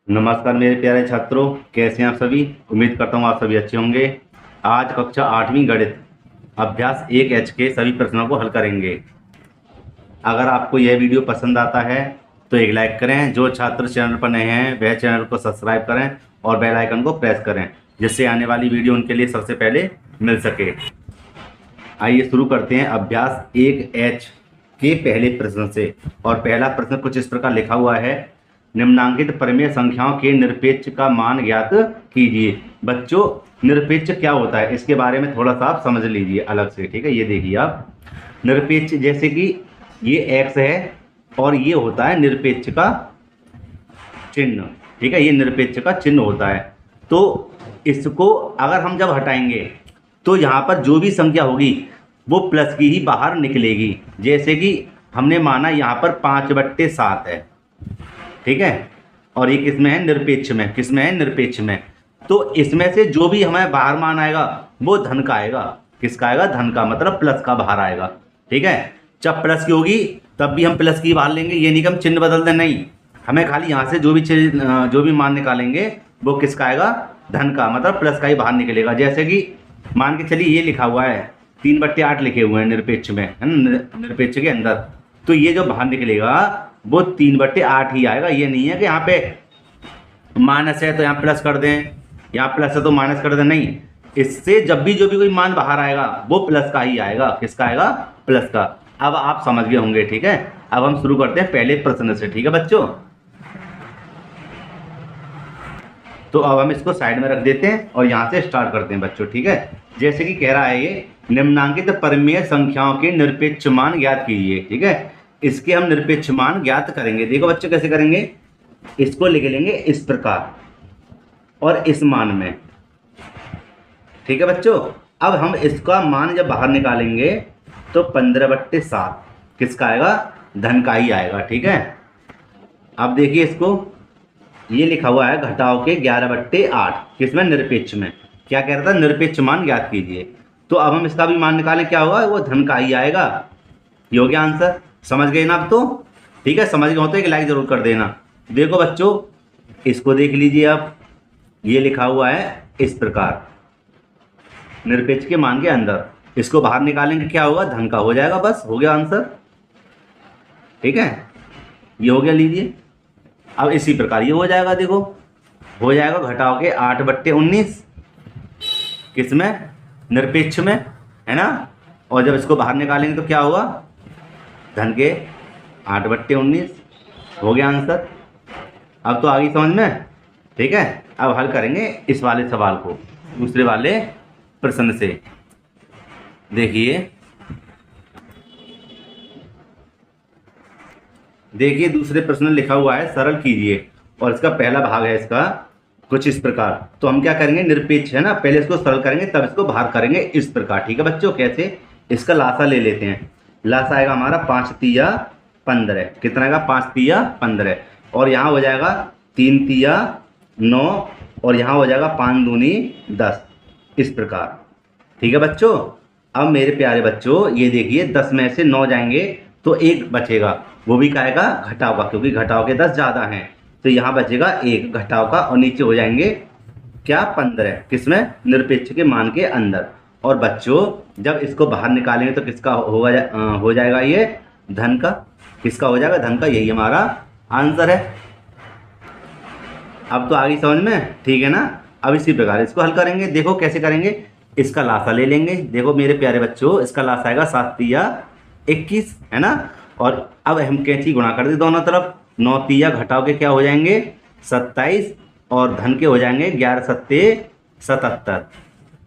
नमस्कार मेरे प्यारे छात्रों, कैसे हैं आप सभी। उम्मीद करता हूँ आप सभी अच्छे होंगे। आज कक्षा 8वीं गणित अभ्यास 1H के सभी प्रश्नों को हल करेंगे। अगर आपको यह वीडियो पसंद आता है तो एक लाइक करें। जो छात्र चैनल पर नए हैं वह चैनल को सब्सक्राइब करें और बेल आइकन को प्रेस करें, जिससे आने वाली वीडियो उनके लिए सबसे पहले मिल सके। आइए शुरू करते हैं अभ्यास 1H के पहले प्रश्न से। और पहला प्रश्न कुछ इस प्रकार लिखा हुआ है, निम्नांकित परिमेय संख्याओं के निरपेक्ष का मान ज्ञात कीजिए। बच्चों, निरपेक्ष क्या होता है इसके बारे में थोड़ा सा आप समझ लीजिए अलग से। ठीक है, ये देखिए आप, निरपेक्ष जैसे कि ये x है और ये होता है निरपेक्ष का चिन्ह। ठीक है, ये निरपेक्ष का चिन्ह होता है। तो इसको अगर हम जब हटाएंगे तो यहाँ पर जो भी संख्या होगी वो प्लस की ही बाहर निकलेगी। जैसे कि हमने माना यहाँ पर 5/7 है। ठीक है, और ये किसमें है? निरपेक्ष में। किसमें है? निरपेक्ष में। तो इसमें से जो भी हमें बाहर मान आएगा वो धन का आएगा। किसका आएगा? धन का, मतलब प्लस का बाहर आएगा। ठीक है, जब प्लस की होगी तब भी हम प्लस की बाहर लेंगे। ये नहीं कि हम चिन्ह बदल दें, नहीं, हमें खाली यहाँ से जो भी मान निकालेंगे वो किसका आएगा? धन का, मतलब प्लस का ही बाहर निकलेगा। जैसे कि मान के चलिए ये लिखा हुआ है 3/8 लिखे हुए हैं निरपेक्ष में, है ना, निरपेक्ष के अंदर। तो ये जो बाहर निकलेगा वो 3/8 ही आएगा। ये नहीं है कि यहाँ पे माइनस है तो यहाँ प्लस कर दें, यहाँ प्लस है तो माइनस कर दें, नहीं। इससे जब भी जो भी कोई मान बाहर आएगा वो प्लस का ही आएगा। किसका आएगा? प्लस का। अब आप समझ गए होंगे। ठीक है, अब हम शुरू करते हैं पहले प्रश्न से। ठीक है बच्चों, तो अब हम इसको साइड में रख देते हैं और यहाँ से स्टार्ट करते हैं बच्चों। ठीक है, जैसे कि कह रहा है ये, निम्नांकित परिमेय संख्याओं के निरपेक्ष मान ज्ञात कीजिए। ठीक है, इसके हम निरपेक्ष मान ज्ञात करेंगे। देखो बच्चों कैसे करेंगे, इसको लिख लेंगे इस प्रकार और इस मान में। ठीक है बच्चों, अब हम इसका मान जब बाहर निकालेंगे तो 15/7 किसका आएगा? धन का ही आएगा। ठीक है, अब देखिए इसको, ये लिखा हुआ है घटाओ के 11/8, किसमें? निरपेक्ष में। क्या कह रहा था? निरपेक्ष मान ज्ञात कीजिए। तो अब हम इसका भी मान निकालें, क्या होगा? वो धन का ही आएगा। ये हो गया आंसर। समझ गए ना अब तो? ठीक है, समझ गए हो तो एक लाइक जरूर कर देना। देखो बच्चों, इसको देख लीजिए आप, ये लिखा हुआ है इस प्रकार निरपेक्ष के मान के अंदर। इसको बाहर निकालेंगे क्या होगा? धन का हो जाएगा। बस हो गया आंसर। ठीक है, ये हो गया, लीजिए। अब इसी प्रकार ये हो जाएगा, देखो हो जाएगा घटाओ के 8/19, किसमें? निरपेक्ष में, है ना। और जब इसको बाहर निकालेंगे तो क्या होगा? धन के 8/19। हो गया आंसर। अब तो आगे समझ में। ठीक है, अब हल करेंगे इस वाले सवाल को, दूसरे वाले प्रश्न से। देखिए देखिए दूसरे प्रश्न लिखा हुआ है, सरल कीजिए। और इसका पहला भाग है इसका कुछ इस प्रकार। तो हम क्या करेंगे? निरपेक्ष है ना, पहले इसको सरल करेंगे तब इसको बाहर करेंगे इस प्रकार। ठीक है बच्चों, कैसे? इसका लासा ले लेते हैं। लासा आएगा हमारा 5×3 = 15। कितना आएगा? 5×3 = 15। और यहाँ हो जाएगा 3×3 = 9 और यहाँ हो जाएगा 5×2 = 10, इस प्रकार। ठीक है बच्चों, अब मेरे प्यारे बच्चों ये देखिए, 10 में से 9 जाएंगे तो 1 बचेगा। वो भी कहेगा घटाव का, क्योंकि घटाव के 10 ज़्यादा हैं। तो यहाँ बचेगा 1 घटाव का, और नीचे हो जाएंगे क्या? 15, किसमें? निरपेक्ष के मान के अंदर। और बच्चों जब इसको बाहर निकालेंगे तो किसका हो जाएगा? ये धन का। किसका हो जाएगा? धन का। यही हमारा आंसर है। अब तो आगे समझ में। ठीक है ना। अब इसी प्रकार इसको हल करेंगे। देखो कैसे करेंगे, इसका लासा ले लेंगे। देखो मेरे प्यारे बच्चों, इसका लासा आएगा 7×3 = 21, है ना। और अब हम कैंची गुणा कर दे दोनों तरफ। 9×3 घटाव के क्या हो जाएंगे? 27, और धन के हो जाएंगे 11×7 = 77।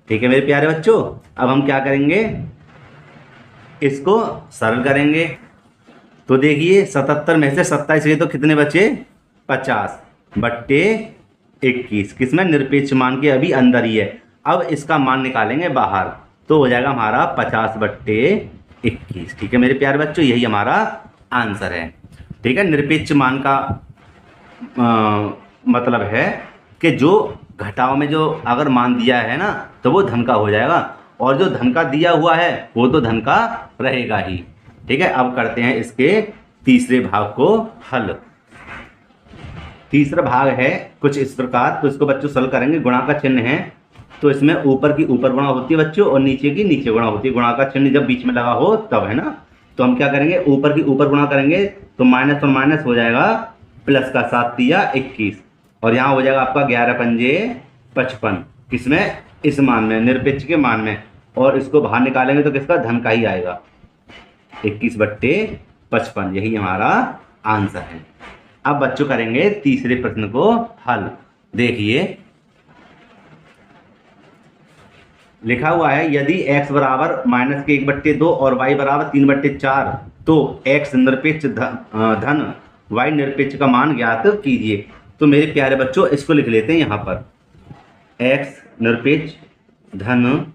ठीक है मेरे प्यारे बच्चों, अब हम क्या करेंगे? इसको सरल करेंगे। तो देखिए 77 में से 27 गए तो कितने बचे? 50/21, किसमें? निरपेक्ष मान के अभी अंदर ही है। अब इसका मान निकालेंगे बाहर तो हो जाएगा हमारा 50/21। ठीक है मेरे प्यारे बच्चों, यही हमारा आंसर है। ठीक है, निरपेक्ष मान का मतलब है कि जो घटाव में जो अगर मान दिया है ना तो वो धन का हो जाएगा, और जो धन का दिया हुआ है वो तो धन का रहेगा ही। ठीक है, अब करते हैं इसके तीसरे भाग को हल। तीसरा भाग है कुछ इस प्रकार, तो इसको बच्चों सरल करेंगे। गुणा का चिन्ह है तो इसमें ऊपर की ऊपर गुणा होती है बच्चों, और नीचे की नीचे गुणा होती है। गुणा का चिन्ह जब बीच में लगा हो तब, है ना। तो हम क्या करेंगे, ऊपर की ऊपर गुणा करेंगे तो माइनस और माइनस हो जाएगा प्लस का, 7 तिया 21, और यहाँ हो जाएगा आपका 11 पंजे 55। किसमें, इस मान में, निरपेक्ष के मान में। और इसको बाहर निकालेंगे तो किसका, धन का ही आएगा, 21/55, यही हमारा आंसर है। अब बच्चों करेंगे तीसरे प्रश्न को हल। देखिए लिखा हुआ है, यदि x बराबर -1/2 और y बराबर 3/4 तो x निरपेक्ष धन y निरपेक्ष का मान ज्ञात कीजिए। तो मेरे प्यारे बच्चों इसको लिख लेते हैं यहाँ पर, x निरपेक्ष धन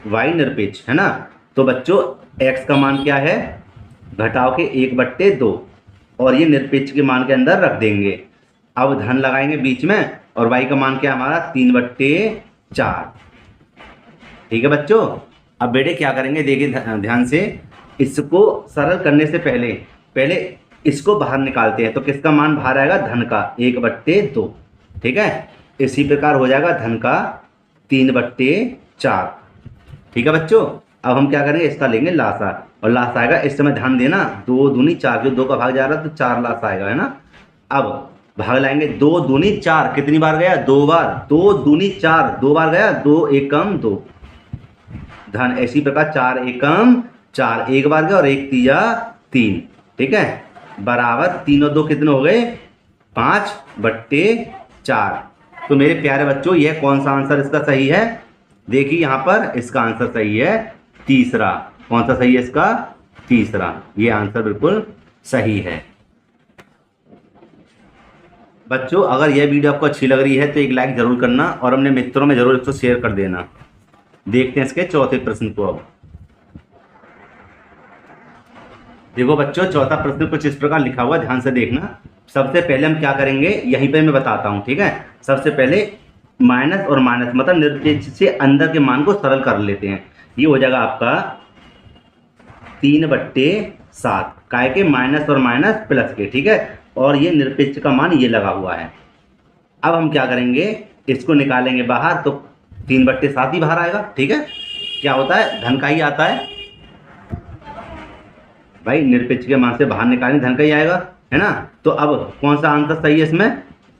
y निरपेक्ष, है ना। तो बच्चों x का मान क्या है, घटाव के 1/2, और ये निरपेक्ष के मान के अंदर रख देंगे। अब धन लगाएंगे बीच में, और y का मान क्या हमारा 3/4। ठीक है बच्चों। अब बेटे क्या करेंगे, देखिए ध्यान से, इसको सरल करने से पहले इसको बाहर निकालते हैं। तो किसका मान बाहर आएगा, धन का 1/2। ठीक है, इसी प्रकार हो जाएगा धन का 3/4। ठीक है बच्चों। अब हम क्या करेंगे, इसका लेंगे लासा, और लासा आएगा, इस समय ध्यान देना, 2 दूनी 4, जो 2 का भाग जा रहा है तो 4 लासा आएगा, है ना। अब भाग लाएंगे, 2 दूनी 4, कितनी बार गया, 2 बार, 2 दूनी 4, 2 बार गया, 2 एकम 2 धन। इसी प्रकार 4 एकम 4, 1 बार गया, और 1 तिया 3। ठीक है, बराबर 3 और 2 कितने हो गए, 5/4। तो मेरे प्यारे बच्चों यह कौन सा आंसर इसका सही है, देखिए यहाँ पर इसका आंसर सही है तीसरा। कौन सा सही है इसका, तीसरा, ये आंसर बिल्कुल सही है। बच्चों अगर यह वीडियो आपको अच्छी लग रही है तो एक लाइक जरूर करना, और अपने मित्रों में जरूर इसको शेयर कर देना। देखते हैं इसके चौथे प्रश्न को। अब देखो बच्चों, चौथा प्रश्न कुछ इस प्रकार लिखा हुआ, ध्यान से देखना। सबसे पहले हम क्या करेंगे, यहीं पे मैं बताता हूं, ठीक है। सबसे पहले माइनस और माइनस मतलब निरपेक्ष से अंदर के मान को सरल कर लेते हैं। ये हो जाएगा आपका 3/7, काय के माइनस और माइनस प्लस के, ठीक है। और ये निरपेक्ष का मान ये लगा हुआ है। अब हम क्या करेंगे, इसको निकालेंगे बाहर, तो 3/7 ही बाहर आएगा, ठीक है। क्या होता है, धन का ही आता है भाई, निरपेक्ष के मान से बाहर निकालेंगे धन का ही आएगा, है ना। तो अब कौन सा आंसर सही है इसमें,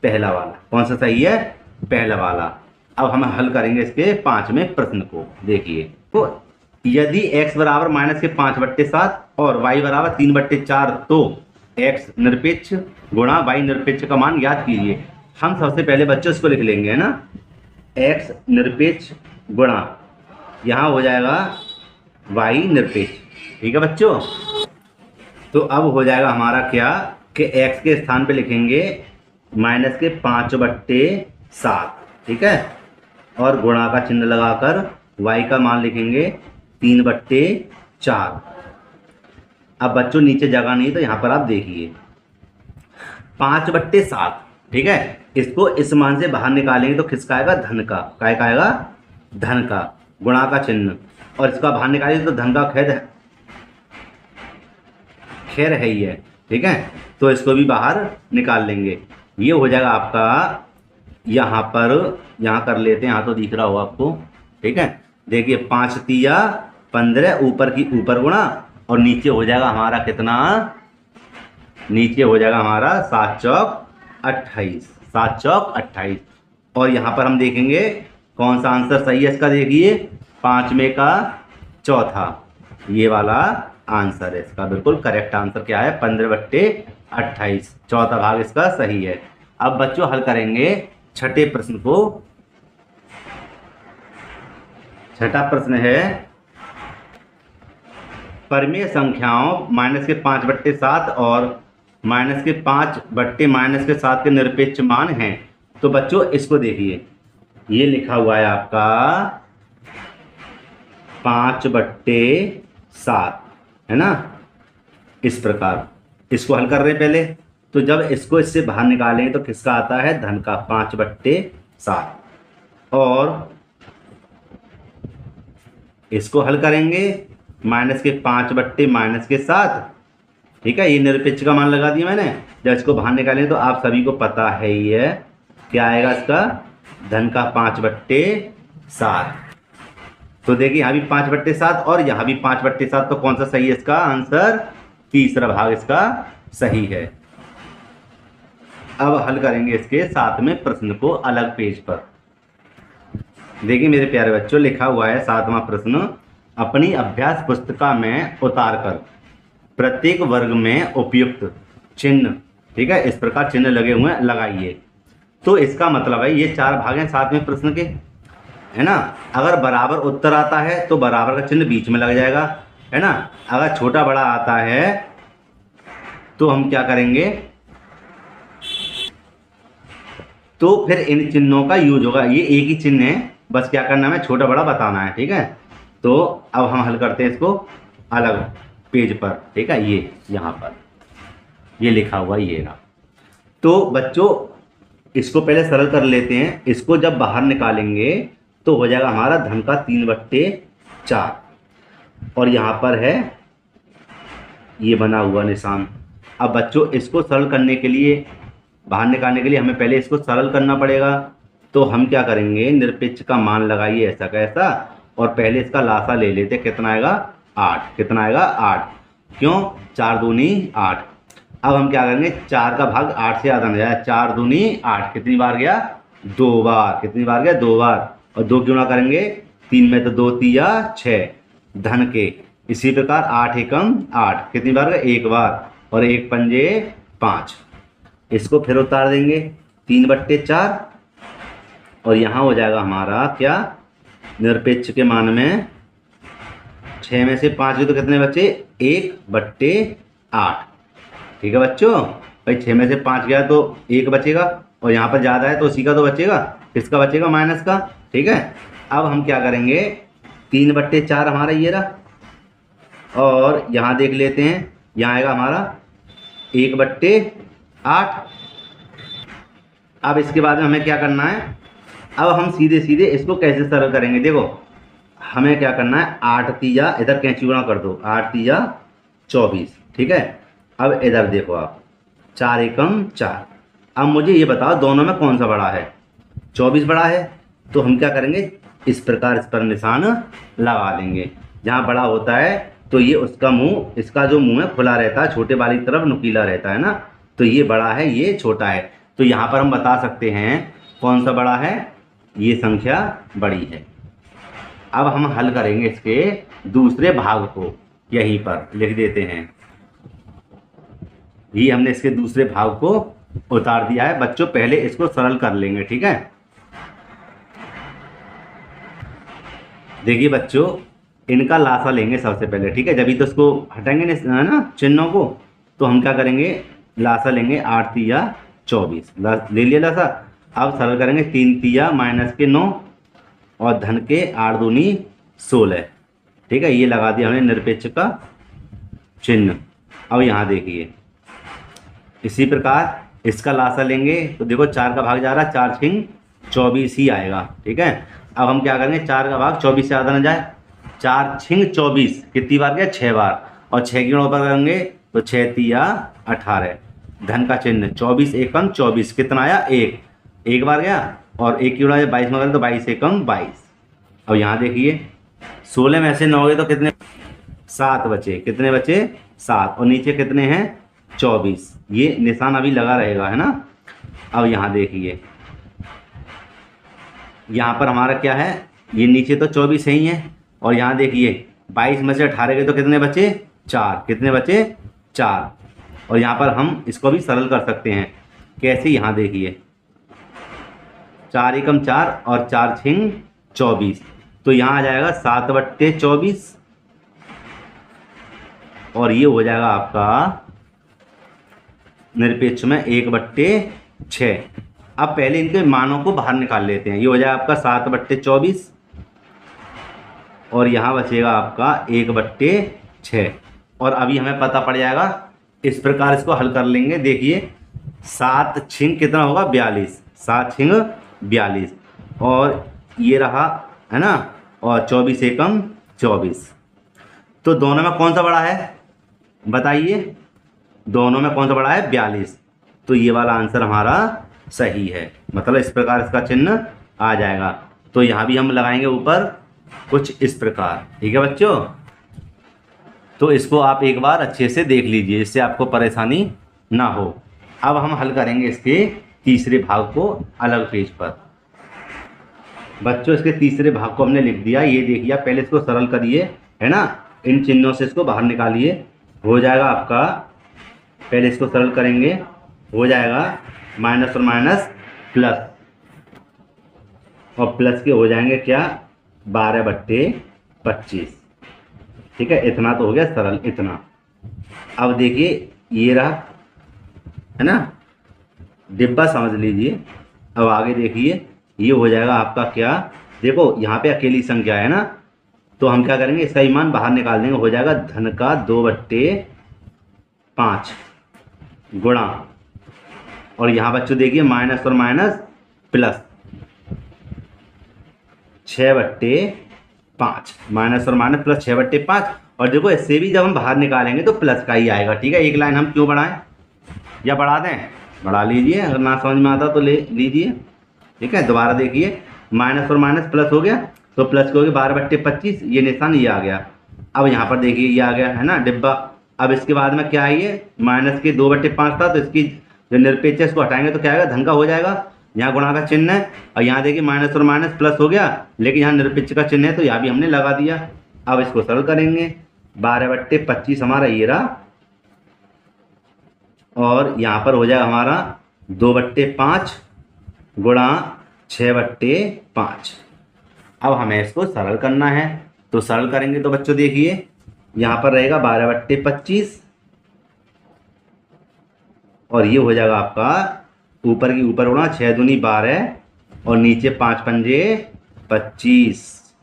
पहला वाला। कौन सा सही है, पहला वाला। अब हम हल करेंगे इसके 5वें प्रश्न को। देखिए, तो यदि x बराबर -5/7 और y बराबर 3/4 तो x निरपेक्ष गुणा y निरपेक्ष का मान याद कीजिए। हम सबसे पहले बच्चों इसको लिख लेंगे, है ना, x निरपेक्ष गुणा, यहाँ हो जाएगा y निरपेक्ष। ठीक है बच्चों। तो अब हो जाएगा हमारा क्या कि x के स्थान पे लिखेंगे -5/7, ठीक है, और गुणा का चिन्ह लगाकर y का मान लिखेंगे 3/4। अब बच्चों नीचे जगह नहीं तो यहाँ पर आप देखिए 5/7, ठीक है। इसको इस मान से बाहर निकालेंगे तो किसका आएगा, धन का। काय का आएगा, धन का, गुणा का चिन्ह, और इसका बाहर निकालेंगे तो धन का खैर है ही है, ठीक है। तो इसको भी बाहर निकाल लेंगे। ये हो जाएगा आपका, यहाँ पर, यहाँ कर लेते हैं, यहाँ तो दिख रहा होगा आपको, ठीक है। देखिए 5 तिया 15, ऊपर की ऊपर गुणा, और नीचे हो जाएगा हमारा कितना, नीचे हो जाएगा हमारा 7 चौक 28, 7 चौक 28। और यहाँ पर हम देखेंगे कौन सा आंसर सही है इसका। देखिए 5 में का चौथा, ये वाला आंसर है इसका। बिल्कुल करेक्ट आंसर क्या है, 15/28, चौथा भाग इसका सही है। अब बच्चों हल करेंगे छठे प्रश्न को। छठा प्रश्न है, परिमेय संख्याओं -5/7 और -5/-7 के निरपेक्ष मान हैं। तो बच्चों इसको देखिए, ये लिखा हुआ है आपका 5/7, है ना, इस प्रकार। इसको हल कर रहे हैं पहले, तो जब इसको इससे बाहर निकालेंगे तो किसका आता है, धन का 5/7। और इसको हल करेंगे -5/-7, ठीक है। ये निरपेक्ष का मान लगा दिया मैंने, जब इसको बाहर निकालें तो आप सभी को पता है ही है क्या आएगा इसका, धन का 5/7। तो देखिए यहाँ भी 5/7 और यहाँ भी 5/7, तो कौन सा सही है इसका आंसर, तीसरा भाग इसका सही है। अब हल करेंगे इसके 7वें प्रश्न को अलग पेज पर। देखिए मेरे प्यारे बच्चों, लिखा हुआ है 7वां प्रश्न, अपनी अभ्यास पुस्तिका में उतारकर प्रत्येक वर्ग में उपयुक्त चिन्ह, ठीक है, इस प्रकार चिन्ह लगे हुए हैं, लगाइए। तो इसका मतलब है ये 4 भाग हैं 7वें प्रश्न के, है ना। अगर बराबर उत्तर आता है तो बराबर का चिन्ह बीच में लग जाएगा, है ना। अगर छोटा बड़ा आता है तो हम क्या करेंगे, तो फिर इन चिन्हों का यूज होगा। ये एक ही चिन्ह है, बस क्या करना है, छोटा बड़ा बताना है, ठीक है। तो अब हम हल करते हैं इसको अलग पेज पर, ठीक है। ये यहाँ पर ये लिखा हुआ ये रहा। तो बच्चों इसको पहले सरल कर लेते हैं। इसको जब बाहर निकालेंगे तो हो जाएगा हमारा धन का 3/4, और यहाँ पर है ये बना हुआ निशान। अब बच्चों इसको सरल करने के लिए, बाहर निकालने के लिए हमें पहले इसको सरल करना पड़ेगा। तो हम क्या करेंगे, निरपेक्ष का मान लगाइए ऐसा कैसा, और पहले इसका लासा ले लेते, कितना आएगा 8, कितना आएगा 8, क्यों 4 दूनी 8। अब हम क्या करेंगे, 4 का भाग 8 से आधा नहीं जाएगा, 4 दूनी 8, कितनी बार गया 2 बार, कितनी बार गया 2 बार, और 2 क्यों ना करेंगे 3 में तो 2 तिया 6 धन के। इसी प्रकार 8 एकम 8, कितनी बार गया 1 बार, और 1 पंजे 5। इसको फिर उतार देंगे 3/4, और यहाँ हो जाएगा हमारा क्या, निरपेक्ष के मान में 6 में से 5 तो कितने बचे 1/8, ठीक है बच्चों। भाई 6 में से 5 गया तो 1 बचेगा, और यहाँ पर ज़्यादा है तो उसी का तो बचेगा, किसका बचेगा माइनस का, ठीक है। अब हम क्या करेंगे, 3/4 हमारा ये रहा, और यहाँ देख लेते हैं, यहाँ आएगा हमारा 1/8। अब इसके बाद में हमें क्या करना है, अब हम सीधे सीधे इसको कैसे सरल करेंगे, देखो हमें क्या करना है, 8 तिया, इधर कैंची गुणा कर दो, 8 तिया 24, ठीक है। अब इधर देखो आप 4 एकम 4। अब मुझे ये बताओ दोनों में कौन सा बड़ा है, 24 बड़ा है। तो हम क्या करेंगे, इस प्रकार इस पर निशान लगा देंगे। जहाँ बड़ा होता है तो ये उसका मुंह, इसका जो मुंह है खुला रहता है, छोटे वाली तरफ नुकीला रहता है ना, तो ये बड़ा है ये छोटा है। तो यहाँ पर हम बता सकते हैं कौन सा बड़ा है, ये संख्या बड़ी है। अब हम हल करेंगे इसके दूसरे भाग को, यहीं पर लिख देते हैं। ये हमने इसके दूसरे भाग को उतार दिया है। बच्चों पहले इसको सरल कर लेंगे, ठीक है। देखिए बच्चों, इनका लासा लेंगे सबसे पहले, ठीक है। जब भी तो इसको हटाएंगे ना चिन्हों को, तो हम क्या करेंगे, लासा लेंगे 8 तिया 24, ले लिया लासा। अब सरल करेंगे 3 तिया माइनस के 9, और धन के 8 दूनी 16, ठीक है। ये लगा दिया हमने निरपेक्ष का चिन्ह। अब यहाँ देखिए इसी प्रकार इसका लासा लेंगे, तो देखो 4 का भाग जा रहा है, 4 छिंग 24 ही आएगा, ठीक है। अब हम क्या करेंगे, 4 का भाग 24 से आधा न जाए, 4 छिंग 24 कितनी बार गया 6 बार, और 6 की ऊपर करेंगे तो 6 तिया 18, धन का चिन्ह 24 एकम 24, कितना आया 1 बार गया, और 1 की उड़ा 22 में करें तो 22 एकम 22। अब यहाँ देखिए 16 में से 9 गए तो कितने, 7 बचे, कितने बचे 7, और नीचे कितने हैं 24। ये निशान अभी लगा रहेगा, है ना। अब यहाँ देखिए, यहाँ पर हमारा क्या है, ये नीचे तो 24 ही है, और यहाँ देखिए 22 में से 18 गए तो कितने बचे 4, कितने बचे 4। और यहाँ पर हम इसको भी सरल कर सकते हैं, कैसे, यहाँ देखिए 4 एकम 4 और 4 छिंग 24, तो यहाँ आ जाएगा 7/24, और ये हो जाएगा आपका निरपेक्ष में 1/6। अब पहले इनके मानों को बाहर निकाल लेते हैं। ये हो जाएगा आपका 7/24, और यहाँ बचेगा आपका 1/6, और अभी हमें पता पड़ जाएगा। इस प्रकार इसको हल कर लेंगे। देखिए 7 छिंग कितना होगा 42, 7 छिंग 42, और ये रहा, है ना, और 24 एकम 24। तो दोनों में कौन सा बड़ा है बताइए, दोनों में कौन सा बड़ा है 42। तो ये वाला आंसर हमारा सही है, मतलब इस प्रकार इसका चिन्ह आ जाएगा। तो यहाँ भी हम लगाएंगे ऊपर कुछ इस प्रकार। ठीक है बच्चों, तो इसको आप एक बार अच्छे से देख लीजिए जिससे आपको परेशानी ना हो। अब हम हल करेंगे इसके तीसरे भाग को अलग पेज पर। बच्चों इसके तीसरे भाग को हमने लिख दिया, ये देखिए। पहले इसको सरल करिए, है ना, इन चिन्हों से इसको बाहर निकालिए। हो जाएगा आपका, पहले इसको सरल करेंगे, हो जाएगा माइनस और माइनस प्लस, और प्लस के हो जाएंगे क्या 12/25। ठीक है, इतना तो हो गया सरल, इतना। अब देखिए ये रहा, है ना, डिब्बा समझ लीजिए। अब आगे देखिए, ये हो जाएगा आपका क्या, देखो यहाँ पे अकेली संख्या है ना, तो हम क्या करेंगे, इसका ही मान बाहर निकाल देंगे। हो जाएगा धन का 2/5 गुणा, और यहाँ बच्चों देखिए माइनस और माइनस प्लस 6/5, माइनस और माइनस प्लस 6/5। और देखो इससे भी जब हम बाहर निकालेंगे तो प्लस का ही आएगा। ठीक है, एक लाइन हम क्यों बढ़ाएं, या बढ़ा दें, बढ़ा लीजिए, अगर ना समझ में आता तो ले लीजिए। ठीक है, दोबारा देखिए, माइनस और माइनस प्लस हो गया, तो प्लस को 12/25, ये निशान ये आ गया। अब यहाँ पर देखिए ये आ गया, है ना डिब्बा। अब इसके बाद में क्या है, ये माइनस के 2/5 था, तो इसकी जो निरपेक्ष है इसको हटाएंगे तो क्या आएगा, धन का हो जाएगा। यहाँ गुणा का चिन्ह है, और यहाँ देखिए माइनस और माइनस प्लस हो गया, लेकिन यहाँ निरपेक्ष का चिन्ह है तो यहाँ भी हमने लगा दिया। अब इसको सरल करेंगे, 12/25 हमारा ये रहा, और यहाँ पर हो जाएगा हमारा 2/5 गुणा 6/5। अब हमें इसको सरल करना है, तो सरल करेंगे तो बच्चों देखिए यहाँ पर रहेगा 12/25, और ये हो जाएगा आपका ऊपर की ऊपर गुणा 6 दूनी 12, और नीचे 5 पंजे 25।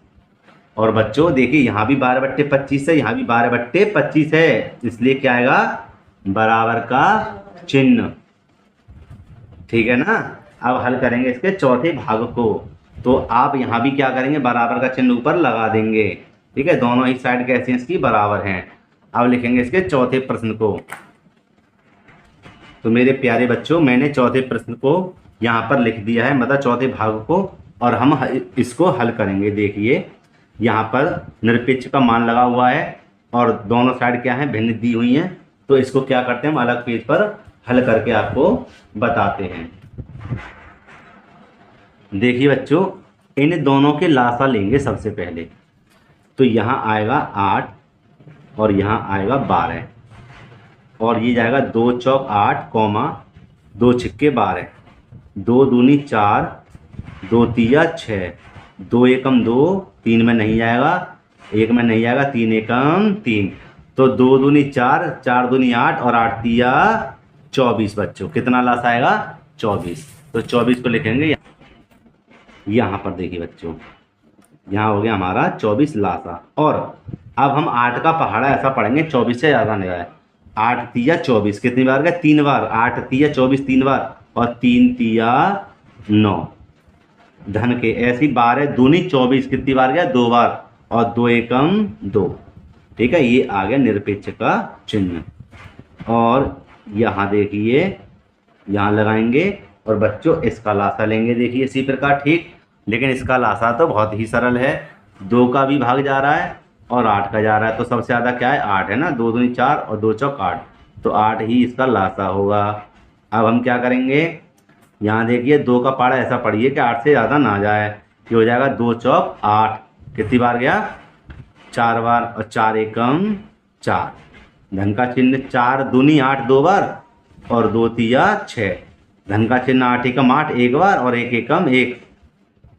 और बच्चों देखिए यहाँ भी 12/25 है, यहाँ भी 12/25 है, इसलिए क्या आएगा, बराबर का चिन्ह। ठीक है ना। अब हल करेंगे इसके चौथे भाग को, तो आप यहाँ भी क्या करेंगे, बराबर का चिन्ह ऊपर लगा देंगे। ठीक है, दोनों ही साइड कैसे हैं इसकी, बराबर हैं। अब लिखेंगे इसके चौथे प्रश्न को। तो मेरे प्यारे बच्चों, मैंने चौथे प्रश्न को यहाँ पर लिख दिया है, मतलब चौथे भाग को, और हम इसको हल करेंगे। देखिए यहाँ पर निरपेक्ष का मान लगा हुआ है, और दोनों साइड क्या है, भिन्न दी हुई हैं। तो इसको क्या करते हैं, हम अलग पेज पर हल करके आपको बताते हैं। देखिए बच्चों, इन दोनों के लासा लेंगे सबसे पहले। तो यहाँ आएगा 8, और यहाँ आएगा 12, और ये जाएगा 2 चौक 8, 2 छिक्के 12, 2 दूनी 4, 2 तिया 6, 2 एकम 2, 3 में नहीं जाएगा, 1 में नहीं जाएगा, 3 एकम 3, तो 2 दूनी 4, 4 दूनी 8, और 8 तिया 24। बच्चों कितना लास आएगा, 24। तो 24 को लिखेंगे यहाँ पर। देखिए बच्चों, यहाँ हो गया हमारा 24 लासा। और अब हम 8 का पहाड़ा ऐसा पढ़ेंगे, 24 से ज़्यादा नहीं आए। 8 तिया 24 कितनी बार गया, 3 बार। 8 तिया 24 3 बार, और 3 तिया 9 धन के। ऐसी 12 दूनी 24 कितनी बार गया, 2 बार, और 2 एकम 2। ठीक है, ये आ गया निरपेक्ष का चिन्ह। और यहाँ देखिए, यहाँ लगाएंगे, और बच्चों इसका लासा लेंगे। देखिए इसी प्रकार, ठीक, लेकिन इसका लासा तो बहुत ही सरल है। 2 का भी भाग जा रहा है और 8 का जा रहा है, तो सबसे ज़्यादा क्या है, 8 है ना। 2 दूनी 4 और 2 चौक 8, तो 8 ही इसका लासा होगा। अब हम क्या करेंगे, यहाँ देखिए 2 का पहाड़ा ऐसा पढ़िए कि 8 से ज़्यादा ना जाए। ये हो जाएगा 2 चौक 8, कितनी बार गया, 4 बार, और 4 एकम 4, धन का चिन्ह 4 दूनी 8 2 बार, और 2 तिया 6, धन का चिन्ह 8 एकम 8 1 बार, और 1 एकम 1।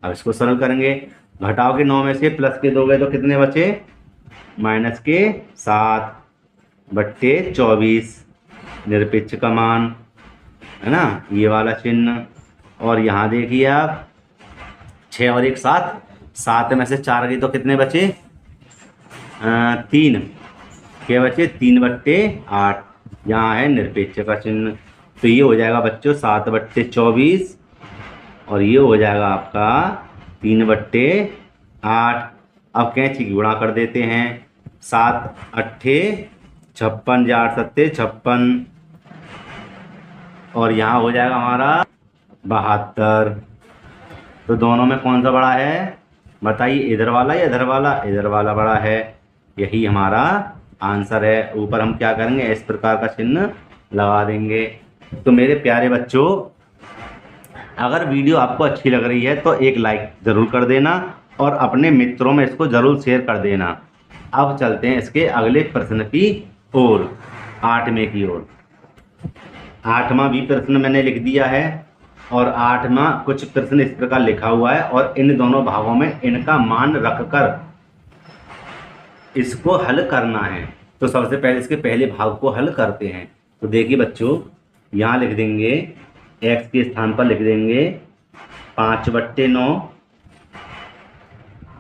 अब इसको सरल करेंगे, घटाओ के 9 में से प्लस के 2 गए तो कितने बचे, माइनस के 7/24, निरपेक्ष का मान, है ना, ये वाला चिन्ह। और यहाँ देखिए आप 6 और 1 7, 7 में से 4 गई तो कितने बचे, 3 के बचे, 3/8। यहाँ है निरपेक्ष का चिन्ह। तो ये हो जाएगा बच्चों 7/24, और ये हो जाएगा आपका 3/8। अब कैंची की गुणा कर देते हैं, 7 8 56, 8 7 56, और यहाँ हो जाएगा हमारा 72। तो दोनों में कौन सा बड़ा है बताइए, इधर वाला या इधर वाला? इधर वाला बड़ा है। यही हमारा आंसर है। ऊपर हम क्या करेंगे, इस प्रकार का चिन्ह लगा देंगे। तो मेरे प्यारे बच्चों, अगर वीडियो आपको अच्छी लग रही है तो एक लाइक ज़रूर कर देना और अपने मित्रों में इसको ज़रूर शेयर कर देना। अब चलते हैं इसके अगले प्रश्न की ओर, 8वें की ओर। 8वां भी प्रश्न मैंने लिख दिया है और 8वां कुछ प्रश्न इस प्रकार लिखा हुआ है और इन दोनों भागों में इनका मान रखकर इसको हल करना है। तो सबसे पहले इसके पहले भाग को हल करते हैं। तो देखिए बच्चों, यहाँ लिख देंगे x के स्थान पर लिख देंगे 5/9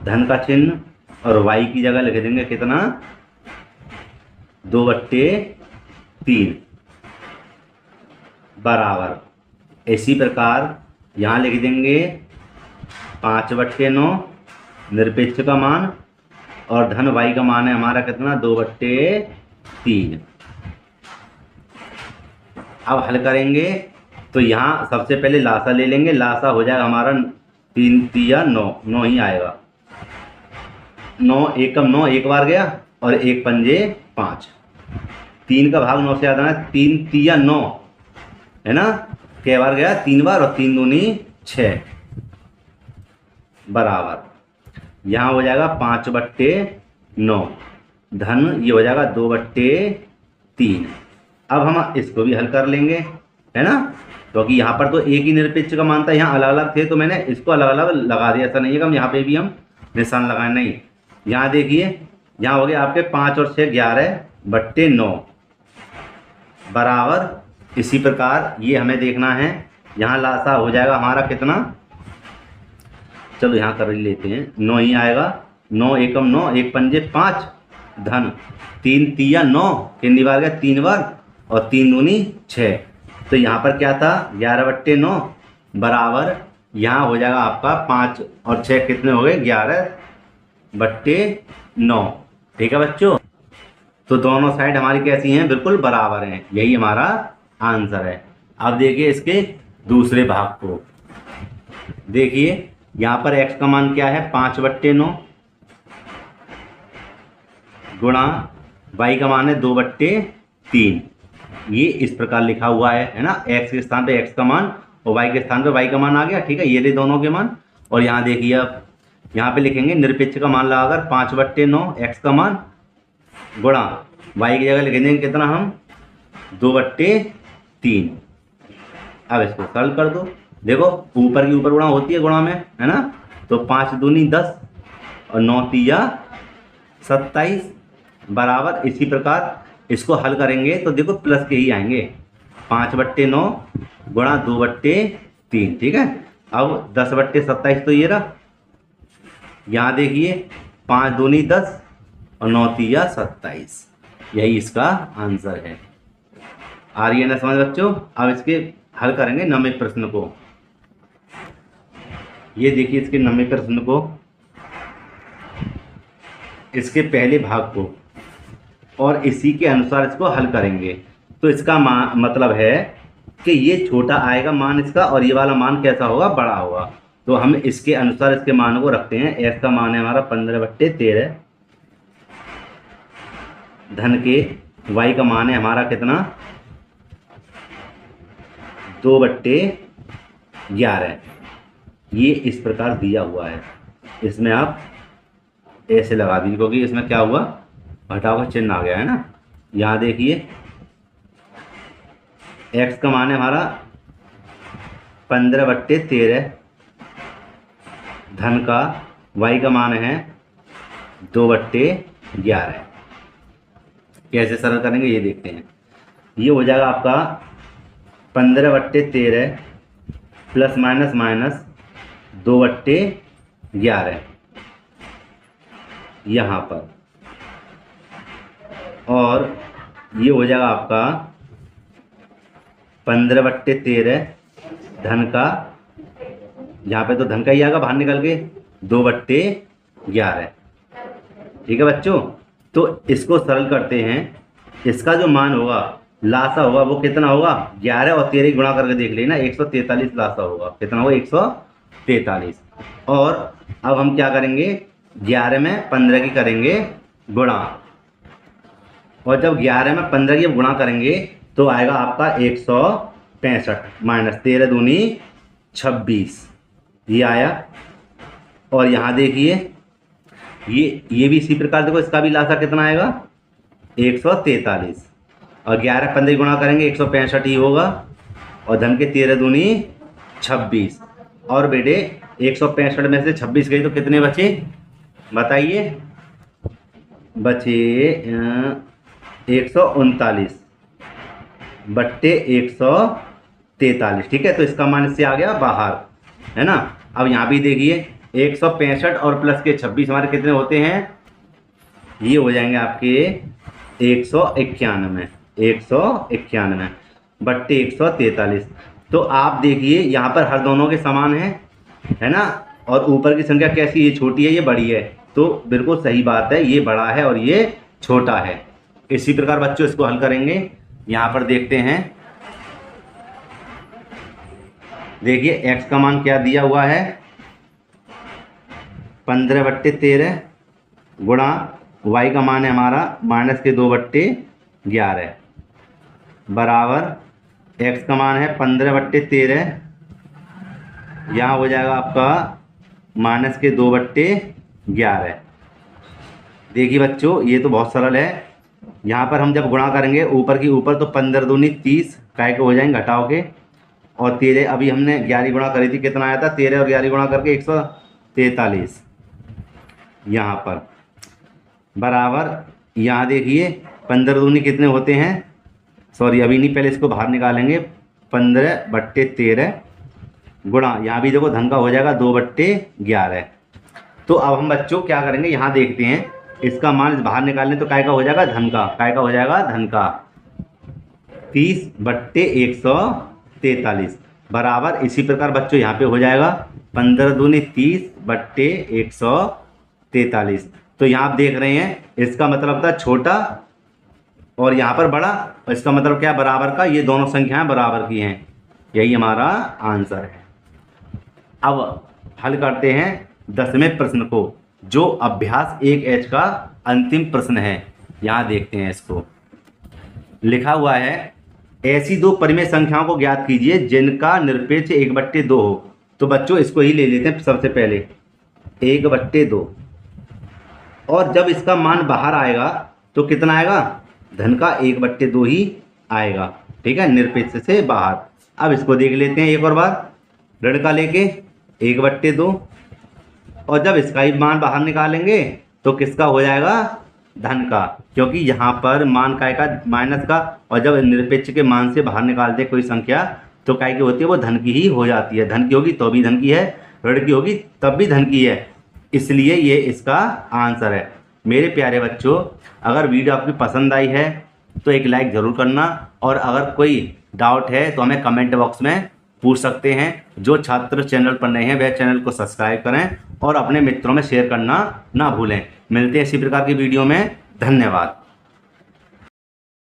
धन का चिन्ह और y की जगह लिख देंगे कितना, 2/3 बराबर। इसी प्रकार यहाँ लिख देंगे 5/9 निरपेक्ष का मान और धन y का मान है हमारा कितना, 2/3। अब हल करेंगे तो यहाँ सबसे पहले लासा ले लेंगे। लासा हो जाएगा हमारा 3 तिया 9, 9 ही आएगा। 9 एकम 9 एक बार गया और 1 पंजे 5। 3 का भाग 9 से आना है, 3 तिया 9 है ना, कै बार गया, 3 बार और 3 दूनी 6 बराबर। यहाँ हो जाएगा 5/9 धन, ये हो जाएगा 2/3। अब हम इसको भी हल कर लेंगे, है ना, क्योंकि यहाँ पर तो एक ही निरपेक्ष का मान था, यहाँ अलग अलग थे तो मैंने इसको अलग अलग लगा दिया। ऐसा नहीं है कि हम यहाँ पे भी हम निशान लगाए, नहीं। यहाँ देखिए, यहाँ हो गया आपके 5 और 6 11/9 बराबर। इसी प्रकार ये हमें देखना है, यहाँ लासा हो जाएगा हमारा कितना, चलो यहाँ कर लेते हैं, 9 ही आएगा। 9 एकम 9, 1 पंजे 5 धन 3 तिया 9, कितनी बार गया, 3 बार और 3 दूनी 6। तो यहाँ पर क्या था, 11/9 बराबर। यहाँ हो जाएगा आपका 5 और 6 कितने हो गए, 11/9। ठीक है बच्चों, तो दोनों साइड हमारी कैसी हैं, बिल्कुल बराबर हैं। यही हमारा आंसर है। अब देखिए इसके दूसरे भाग को। देखिए यहाँ पर x का मान क्या है, 5/9 गुणा y का मान है 2/3। ये इस प्रकार लिखा हुआ है ना, x के स्थान पे x का मान और y के स्थान पे y का मान आ गया। ठीक है, ये ले दोनों के मान। और यहाँ देखिए, अब यहाँ पे लिखेंगे निरपेक्ष का मान लगाकर 5/9 x का मान गुणा y की जगह लिख देंगे कितना हम, 2/3। अब इसको सरल कर दो। देखो ऊपर की ऊपर गुणा होती है गुणा में, है ना, तो 5 दूनी 10 और 9 तिया 27 बराबर। इसी प्रकार इसको हल करेंगे तो देखो प्लस के ही आएंगे, 5/9 गुणा 2/3। ठीक है, अब 10/27 तो ये रहा। यहाँ देखिए 5 दूनी 10 और 9 तिया 27, यही इसका आंसर है। आ रही है ना समझ बच्चों। अब इसके हल करेंगे 9वें प्रश्न को। ये देखिए इसके 9वें प्रश्न को, इसके पहले भाग को, और इसी के अनुसार इसको हल करेंगे। तो इसका मतलब है कि ये छोटा आएगा मान इसका और ये वाला मान कैसा होगा, बड़ा होगा। तो हम इसके अनुसार इसके मान को रखते हैं। x का मान है हमारा 15/13 धन के y का मान है हमारा कितना, 2/11। ये इस प्रकार दिया हुआ है। इसमें आप ऐसे लगा दीजिए क्योंकि इसमें क्या हुआ, घटाव का चिन्ह आ गया है ना। यहाँ देखिए x का मान है हमारा 15/13 धन का y का मान है 2/11। कैसे सरल करेंगे ये देखते हैं। ये हो जाएगा आपका 15/13 प्लस माइनस माइनस 2/11 यहाँ पर, और ये हो जाएगा आपका 15/13 धन का, यहाँ पे तो धन का ही आएगा बाहर निकल के, 2/11। ठीक है बच्चों, तो इसको सरल करते हैं। इसका जो मान होगा लासा होगा वो कितना होगा, 11 और 13 गुणा करके देख लेना, 143 लासा होगा। कितना होगा, 143। और अब हम क्या करेंगे, 11 में 15 की करेंगे गुणा, और जब 11 में 15 की गुणा करेंगे तो आएगा आपका 165 माइनस 13 दूनी 26, ये आया। और यहाँ देखिए ये भी इसी प्रकार, देखो इसका भी लासा कितना आएगा, 143, और 11 15 गुणा करेंगे 165 ही होगा, और धन के 13 दूनी 26। और बेटे 165 में से 26 गई तो कितने बचे बताइए, बचे 139 बट्टे 143। ठीक है, तो इसका मान इससे आ गया बाहर, है ना। अब यहाँ भी देखिए 165 और प्लस के 26 हमारे कितने होते हैं, ये हो जाएंगे आपके 191 बट्टे 143। तो आप देखिए यहाँ पर हर दोनों के समान है ना, और ऊपर की संख्या कैसी, ये छोटी है ये बड़ी है, तो बिल्कुल सही बात है, ये बड़ा है और ये छोटा है। इसी प्रकार बच्चों इसको हल करेंगे। यहाँ पर देखते हैं, देखिए x का मान क्या दिया हुआ है, 15 बट्टे 13 गुणा y का मान है हमारा माइनस के 2 बट्टे 11 बराबर x का मान है 15 बट्टे 13, यहाँ हो जाएगा आपका माइनस के 2 बट्टे 11। देखिए बच्चों ये तो बहुत सरल है, यहाँ पर हम जब गुणा करेंगे ऊपर की ऊपर तो 15 दूनी 30 काय के हो जाएंगे घटाओ के, और 13 अभी हमने 11 गुणा करी थी, कितना आया था 13 और 11 गुणा करके 143 यहाँ पर बराबर। यहाँ देखिए 15 दूनी कितने होते हैं, सॉरी अभी नहीं, पहले इसको बाहर निकालेंगे, 15 बट्टे 13 गुणा, यहाँ भी देखो धन का हो जाएगा 2 बट्टे 11। तो अब हम बच्चों क्या करेंगे, यहाँ देखते हैं इसका मान बाहर निकालने तो काय का हो जाएगा, धन का, काय का हो जाएगा धन का 30 बट्टे 143 बराबर। इसी प्रकार बच्चों यहाँ पे हो जाएगा 15 दूनी 30 बट्टे 143। तो यहाँ आप देख रहे हैं इसका मतलब था छोटा और यहाँ पर बड़ा, इसका मतलब क्या, बराबर का, ये दोनों संख्याएं बराबर की हैं, यही हमारा आंसर है। अब हल करते हैं 10वें प्रश्न को, जो अभ्यास 1H का अंतिम प्रश्न है। यहाँ देखते हैं, इसको लिखा हुआ है, ऐसी दो परिमेय संख्याओं को ज्ञात कीजिए जिनका निरपेक्ष 1/2 हो। तो बच्चों इसको ही ले लेते हैं सबसे पहले, 1/2, और जब इसका मान बाहर आएगा तो कितना आएगा, धन का 1/2 ही आएगा। ठीक है, निरपेक्ष से बाहर। अब इसको देख लेते हैं एक और बार, ऋण का लेके 1/2, और जब इसका ही मान बाहर निकालेंगे तो किसका हो जाएगा, धन का, क्योंकि यहाँ पर मान काय का, माइनस का, और जब निरपेक्ष के मान से बाहर निकालते कोई संख्या तो काय की होती है, वो धन की ही हो जाती है। धन की होगी तो भी धन की है, ऋण की होगी तब भी धन की है, इसलिए ये इसका आंसर है। मेरे प्यारे बच्चों, अगर वीडियो आपकी पसंद आई है तो एक लाइक ज़रूर करना, और अगर कोई डाउट है तो हमें कमेंट बॉक्स में पूछ सकते हैं। जो छात्र चैनल पर नए हैं वह चैनल को सब्सक्राइब करें और अपने मित्रों में शेयर करना ना भूलें। मिलते हैं इसी प्रकार की वीडियो में, धन्यवाद।